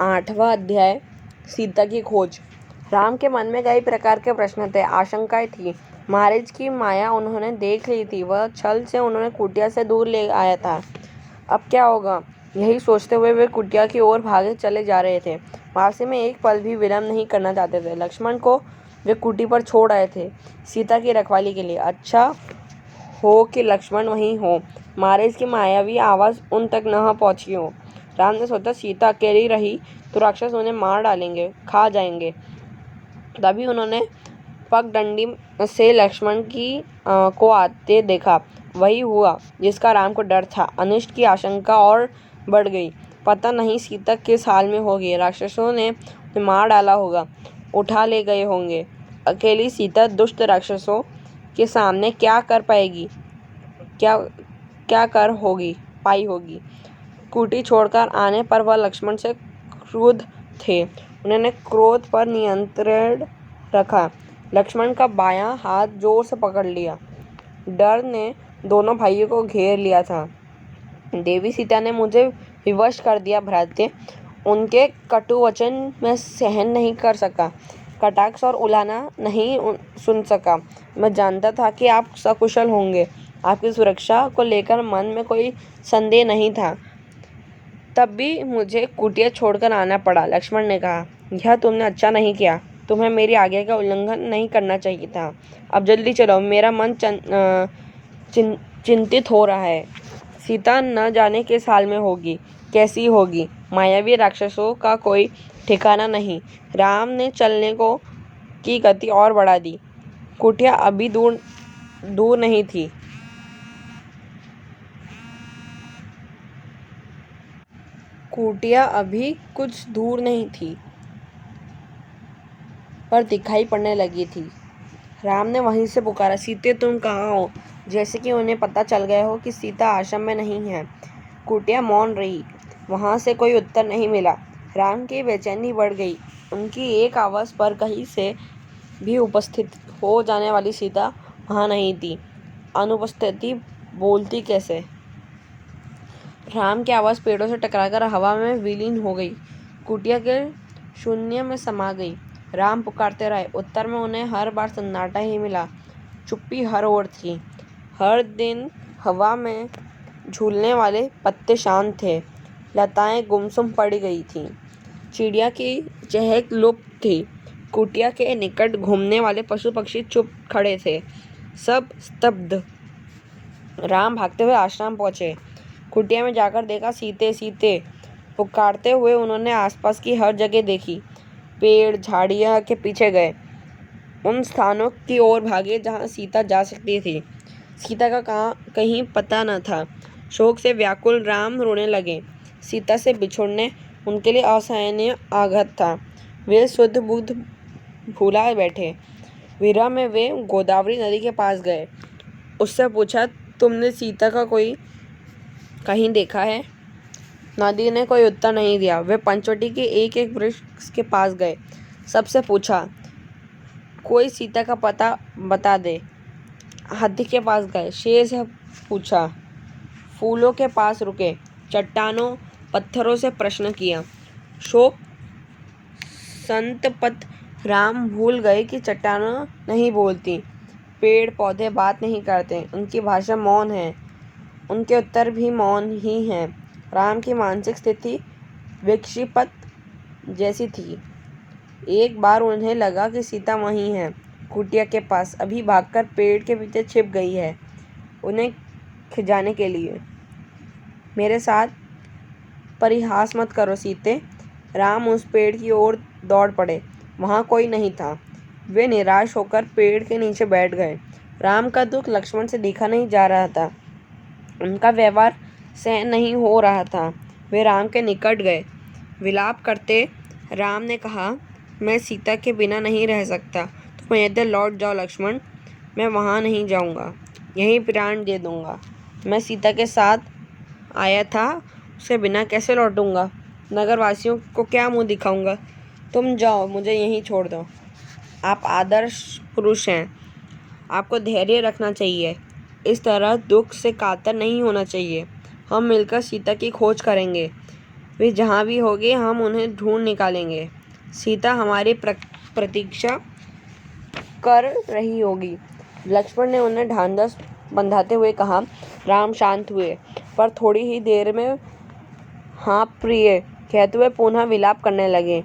8वां अध्याय सीता की खोज। राम के मन में कई प्रकार के प्रश्न थे, आशंकाएं थी। महाराज की माया उन्होंने देख ली थी, वह छल से उन्होंने कुटिया से दूर ले आया था। अब क्या होगा, यही सोचते हुए वे कुटिया की ओर भागे चले जा रहे थे। वापसी में एक पल भी विलंब नहीं करना चाहते थे। लक्ष्मण को वे कुटी पर छोड़ आए थे सीता की रखवाली के लिए। अच्छा हो कि लक्ष्मण वहीं हो, महाराज की मायावी आवाज उन तक न पहुंची हो। राम ने सोचा, सीता अकेली रही तो राक्षस उन्हें मार डालेंगे, खा जाएंगे। तभी उन्होंने पगडंडी से लक्ष्मण को आते देखा। वही हुआ जिसका राम को डर था। अनिष्ट की आशंका और बढ़ गई। पता नहीं सीता किस हाल में होगी, राक्षसों ने उन्हें मार डाला होगा, उठा ले गए होंगे। अकेली सीता दुष्ट राक्षसों के सामने क्या कर पाएगी, क्या कर पाई होगी। कुटी छोड़कर आने पर वह लक्ष्मण से क्रुद्ध थे। उन्होंने क्रोध पर नियंत्रण रखा। लक्ष्मण का बायां हाथ जोर से पकड़ लिया। डर ने दोनों भाइयों को घेर लिया था। देवी सीता ने मुझे विवश कर दिया भ्राते। उनके कटु वचन मैं सहन नहीं कर सका, कटाक्ष और उलाहना नहीं सुन सका। मैं जानता था कि आप सकुशल होंगे, आपकी सुरक्षा को लेकर मन में कोई संदेह नहीं था। तब भी मुझे कुटिया छोड़कर आना पड़ा। लक्ष्मण ने कहा, यह तुमने अच्छा नहीं किया, तुम्हें मेरी आज्ञा का उल्लंघन नहीं करना चाहिए था। अब जल्दी चलो, मेरा मन चिंतित हो रहा है। सीता न जाने किस हाल में होगी, कैसी होगी। मायावी राक्षसों का कोई ठिकाना नहीं। राम ने चलने की गति और बढ़ा दी। कुटिया अभी दूर नहीं थी। कुटिया अभी कुछ दूर नहीं थी, पर दिखाई पड़ने लगी थी। राम ने वहीं से पुकारा, सीते तुम कहाँ हो? जैसे कि उन्हें पता चल गया हो कि सीता आश्रम में नहीं है। कुटिया मौन रही। वहां से कोई उत्तर नहीं मिला। राम की बेचैनी बढ़ गई। उनकी एक आवाज पर कहीं से भी उपस्थित हो जाने वाली सीता वहां नहीं थी। अनुपस्थिति बोलती कैसे? राम की आवाज पेड़ों से टकराकर हवा में विलीन हो गई, कुटिया के शून्य में समा गई। राम पुकारते रहे। उत्तर में उन्हें हर बार सन्नाटा ही मिला। चुप्पी हर ओर थी। हर दिन हवा में झूलने वाले पत्ते शांत थे। लताएं गुमसुम पड़ी गई थीं। चिड़िया की चहक लुप्त थी। कुटिया के निकट घूमने वाले पशु पक्षी चुप खड़े थे। सब स्तब्ध। राम भागते हुए आश्रम पहुंचे। कुटिया में जाकर देखा, सीते सीते पुकारते हुए उन्होंने आसपास की हर जगह देखी। पेड़ झाड़ियां के पीछे गए, उन स्थानों की ओर भागे जहां सीता जा सकती थी। सीता का कहीं पता न था। शोक से व्याकुल राम रोने लगे। सीता से बिछुड़ने उनके लिए असहनीय आघात था। वे शुद्ध बुद्ध भूला बैठे। विरह में वे गोदावरी नदी के पास गए। उससे पूछा, तुमने सीता का कोई कहीं देखा है? नदी ने कोई उत्तर नहीं दिया। वे पंचवटी के एक एक वृक्ष के पास गए। सबसे पूछा, कोई सीता का पता बता दे। हाथी के पास गए। शेर से पूछा। फूलों के पास रुके। चट्टानों पत्थरों से प्रश्न किया। शोक संतप्त राम भूल गए कि चट्टानों नहीं बोलती, पेड़ पौधे बात नहीं करते, उनकी भाषा मौन है। उनके उत्तर भी मौन ही हैं। राम की मानसिक स्थिति विक्षिप्त जैसी थी। एक बार उन्हें लगा कि सीता वहीं है, कुटिया के पास, अभी भागकर पेड़ के पीछे छिप गई है उन्हें खिजाने के लिए। मेरे साथ परिहास मत करो सीते। राम उस पेड़ की ओर दौड़ पड़े। वहां कोई नहीं था। वे निराश होकर पेड़ के नीचे बैठ गए। राम का दुख लक्ष्मण से देखा नहीं जा रहा था। उनका व्यवहार सहन नहीं हो रहा था। वे राम के निकट गए। विलाप करते राम ने कहा, मैं सीता के बिना नहीं रह सकता। तुम अयोध्या लौट जाओ लक्ष्मण। मैं वहां नहीं जाऊंगा, यहीं प्राण दे दूंगा। मैं सीता के साथ आया था, उसके बिना कैसे लौटूंगा? नगरवासियों को क्या मुंह दिखाऊंगा? तुम जाओ, मुझे यहीं छोड़ दो। आप आदर्श पुरुष हैं, आपको धैर्य रखना चाहिए। इस तरह दुख से कातर नहीं होना चाहिए। हम मिलकर सीता की खोज करेंगे। वे जहाँ भी होंगे हम उन्हें ढूंढ निकालेंगे। सीता हमारी प्रतीक्षा कर रही होगी। लक्ष्मण ने उन्हें ढांढस बंधाते हुए कहा। राम शांत हुए, पर थोड़ी ही देर में हाँ प्रिय कहते हुए पुनः विलाप करने लगे।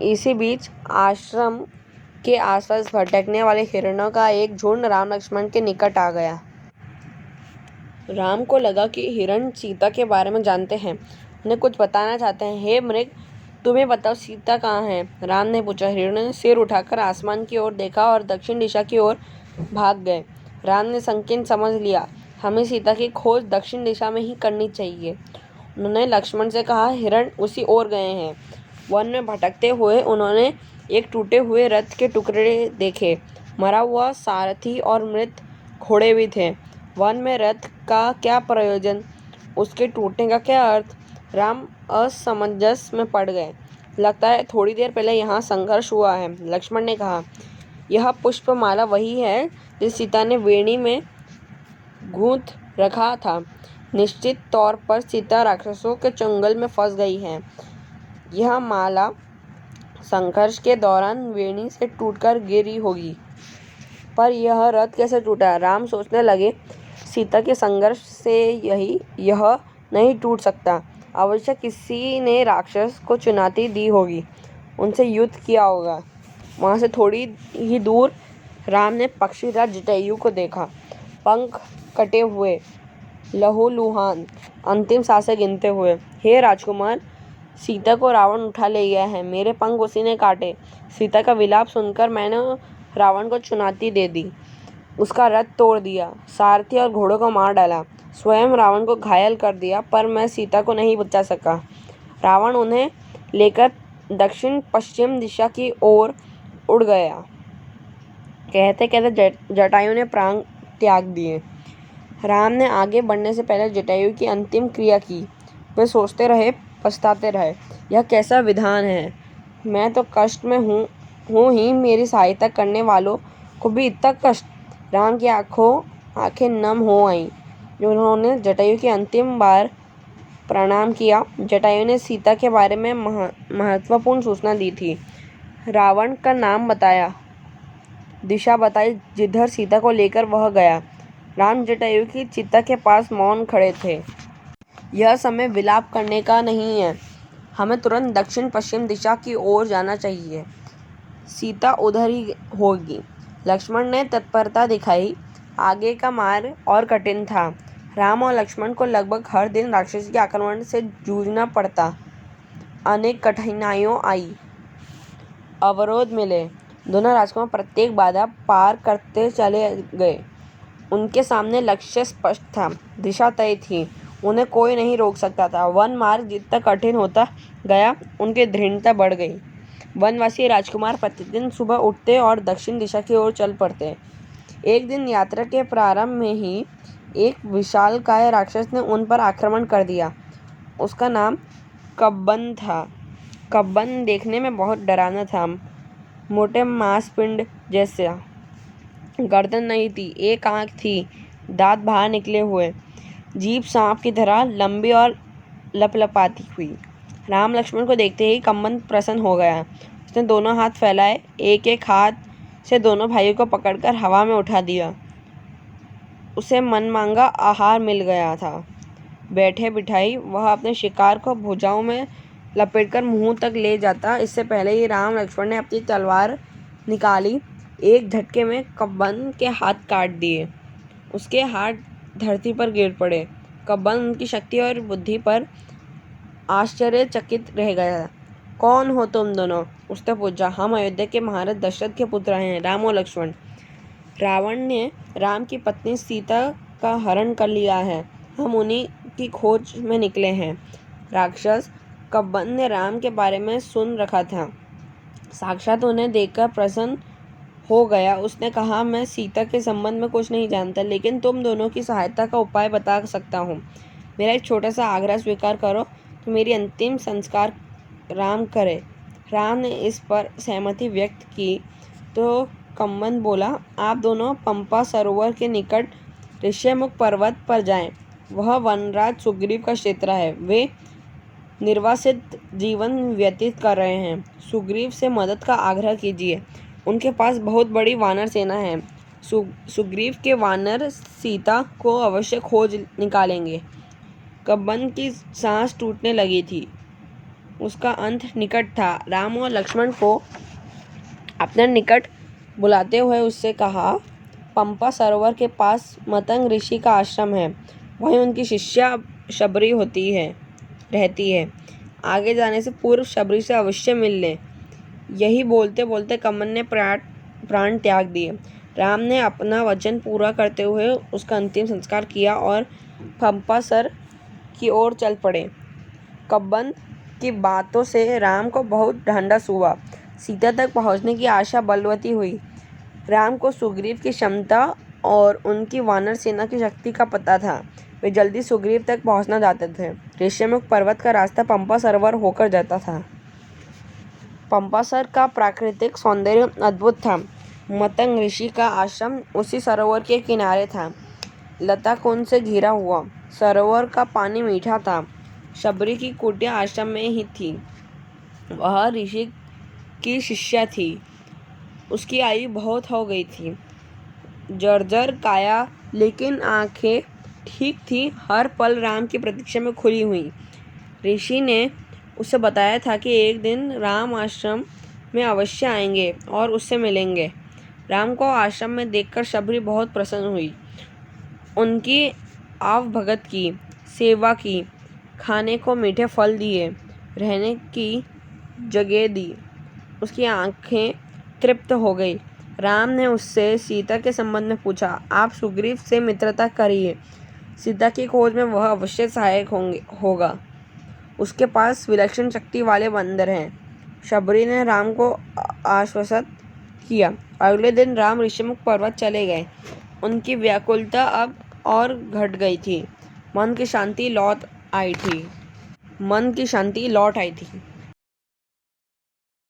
इसी बीच आश्रम के आसपास भटकने वाले हिरणों का एक झुंड राम लक्ष्मण के निकट आ गया। राम को लगा कि हिरण सीता के बारे में जानते हैं, उन्हें कुछ बताना चाहते हैं। हे मृग, तुम्हें बताओ सीता कहाँ है? राम ने पूछा। हिरण ने सिर उठाकर आसमान की ओर देखा और दक्षिण दिशा की ओर भाग गए। राम ने संकेत समझ लिया, हमें सीता की खोज दक्षिण दिशा में ही करनी चाहिए। उन्होंने लक्ष्मण से कहा, हिरण उसी ओर गए हैं। वन में भटकते हुए उन्होंने एक टूटे हुए रथ के टुकड़े देखे। मरा हुआ सारथी और मृत घोड़े भी थे। वन में रथ का क्या प्रयोजन, उसके टूटने का क्या अर्थ? राम असमंजस में पड़ गए। लगता है थोड़ी देर पहले यहाँ संघर्ष हुआ है। लक्ष्मण ने कहा, यह पुष्पमाला वही है जिस सीता ने वेणी में गूंथ रखा था। निश्चित तौर पर सीता राक्षसों के चंगुल में फंस गई है। यह माला संघर्ष के दौरान वेणी से टूटकर गिरी होगी। पर यह रथ कैसे टूटा? राम सोचने लगे, सीता के संघर्ष से यह नहीं टूट सकता। अवश्य किसी ने राक्षस को चुनौती दी होगी, उनसे युद्ध किया होगा। वहाँ से थोड़ी ही दूर राम ने पक्षीराज जटायु को देखा। पंख कटे हुए, लहूलुहान, अंतिम सांसें गिनते हुए। हे राजकुमार, सीता को रावण उठा ले गया है। मेरे पंख उसी ने काटे। सीता का विलाप सुनकर मैंने रावण को चुनौती दे दी, उसका रथ तोड़ दिया, सारथी और घोड़ों को मार डाला, स्वयं रावण को घायल कर दिया, पर मैं सीता को नहीं बचा सका। रावण उन्हें लेकर दक्षिण पश्चिम दिशा की ओर उड़ गया। कहते कहते जटायु ने प्राण त्याग दिए। राम ने आगे बढ़ने से पहले जटायु की अंतिम क्रिया की। वे सोचते रहे, पछताते रहे, यह कैसा विधान है। मैं तो कष्ट में हूँ ही, मेरी सहायता करने वालों को भी इतना कष्ट। राम की आंखें नम हो आईं। उन्होंने जटायु की अंतिम बार प्रणाम किया। जटायु ने सीता के बारे में महत्वपूर्ण सूचना दी थी। रावण का नाम बताया, दिशा बताई जिधर सीता को लेकर वह गया। राम जटायु की चिता के पास मौन खड़े थे। यह समय विलाप करने का नहीं है, हमें तुरंत दक्षिण पश्चिम दिशा की ओर जाना चाहिए। सीता उधर ही होगी। लक्ष्मण ने तत्परता दिखाई। आगे का मार्ग और कठिन था। राम और लक्ष्मण को लगभग हर दिन राक्षस के आक्रमण से जूझना पड़ता। अनेक कठिनाइयाँ आई, अवरोध मिले। दोनों राजकुमार प्रत्येक बाधा पार करते चले गए। उनके सामने लक्ष्य स्पष्ट था, दिशा तय थी, उन्हें कोई नहीं रोक सकता था। वन मार्ग जितना कठिन होता गया, उनकी दृढ़ता बढ़ गई। वनवासी राजकुमार प्रतिदिन सुबह उठते और दक्षिण दिशा की ओर चल पड़ते। एक दिन यात्रा के प्रारंभ में ही एक विशालकाय राक्षस ने उन पर आक्रमण कर दिया। उसका नाम कब्बन था। कब्बन देखने में बहुत डरावना था। मोटे मांसपिंड जैसा, गर्दन नहीं थी, एक आंख थी, दांत बाहर निकले हुए, जीभ सांप की तरह लंबी और लपलपाती हुई। राम लक्ष्मण को देखते ही कब्बन प्रसन्न हो गया। उसने दोनों हाथ फैलाए, एक एक हाथ से दोनों भाइयों को पकड़कर हवा में उठा दिया। उसे मनमांगा आहार मिल गया था। बैठे बिठाई वह अपने शिकार को भुजाओं में लपेटकर मुंह तक ले जाता। इससे पहले ही राम लक्ष्मण ने अपनी तलवार निकाली। एक झटके में कब्बन के हाथ काट दिए। उसके हाथ धरती पर गिर पड़े। कब्बन उनकी शक्ति और बुद्धि पर आश्चर्यचकित रह गया। कौन हो तुम दोनों? उसने पूछा। हम अयोध्या के महाराज दशरथ के पुत्र हैं, राम और लक्ष्मण। रावण ने राम की पत्नी सीता का हरण कर लिया है, हम उन्हीं की खोज में निकले हैं। राक्षस कब्बन ने राम के बारे में सुन रखा था, साक्षात उन्हें देखकर प्रसन्न हो गया। उसने कहा, मैं सीता के संबंध में कुछ नहीं जानता, लेकिन तुम दोनों की सहायता का उपाय बता सकता हूँ। मेरा एक छोटा सा आग्रह स्वीकार करो तो मेरी अंतिम संस्कार राम करे। राम ने इस पर सहमति व्यक्त की तो कब्बन बोला, आप दोनों पंपा सरोवर के निकट ऋष्यमुख पर्वत पर जाएं। वह वनराज सुग्रीव का क्षेत्र है। वे निर्वासित जीवन व्यतीत कर रहे हैं। सुग्रीव से मदद का आग्रह कीजिए, उनके पास बहुत बड़ी वानर सेना है। सुग्रीव के वानर सीता को अवश्य खोज निकालेंगे। कब्बन की सांस टूटने लगी थी, उसका अंत निकट था। राम और लक्ष्मण को अपने निकट बुलाते हुए उससे कहा, पंपा सरोवर के पास मतंग ऋषि का आश्रम है, वहीं उनकी शिष्या शबरी रहती है। आगे जाने से पूर्व शबरी से अवश्य मिल लें। यही बोलते बोलते कब्बन ने प्राण त्याग दिए। राम ने अपना वचन पूरा करते हुए उसका अंतिम संस्कार किया और पंपासर की ओर चल पड़े। कब्बन की बातों से राम को बहुत ढांढस हुआ। सीता तक पहुंचने की आशा बलवती हुई। राम को सुग्रीव की क्षमता और उनकी वानर सेना की शक्ति का पता था। वे जल्दी सुग्रीव तक पहुंचना चाहते थे। ऋष्यमुख पर्वत का रास्ता पंपा सरोवर होकर जाता था। पंपासर का प्राकृतिक सौंदर्य अद्भुत था। मतंग ऋषि का आश्रम उसी सरोवर के किनारे था, लता कुंज से घिरा हुआ। सरोवर का पानी मीठा था। शबरी की कुटिया आश्रम में ही थी। वह ऋषि की शिष्या थी। उसकी आयु बहुत हो गई थी, जर्जर काया, लेकिन आंखें ठीक थी। हर पल राम की प्रतीक्षा में खुली हुई। ऋषि ने उसे बताया था कि एक दिन राम आश्रम में अवश्य आएंगे और उससे मिलेंगे। राम को आश्रम में देखकर शबरी बहुत प्रसन्न हुई। उनकी आवभगत की, सेवा की, खाने को मीठे फल दिए, रहने की जगह दी। उसकी आंखें तृप्त हो गई। राम ने उससे सीता के संबंध में पूछा। आप सुग्रीव से मित्रता करिए, सीता की खोज में वह अवश्य सहायक होगा। उसके पास विलक्षण शक्ति वाले बंदर हैं। शबरी ने राम को आश्वस्त किया। अगले दिन राम ऋष्यमुख पर्वत चले गए। उनकी व्याकुलता अब और घट गई थी। मन की शांति लौट आई थी।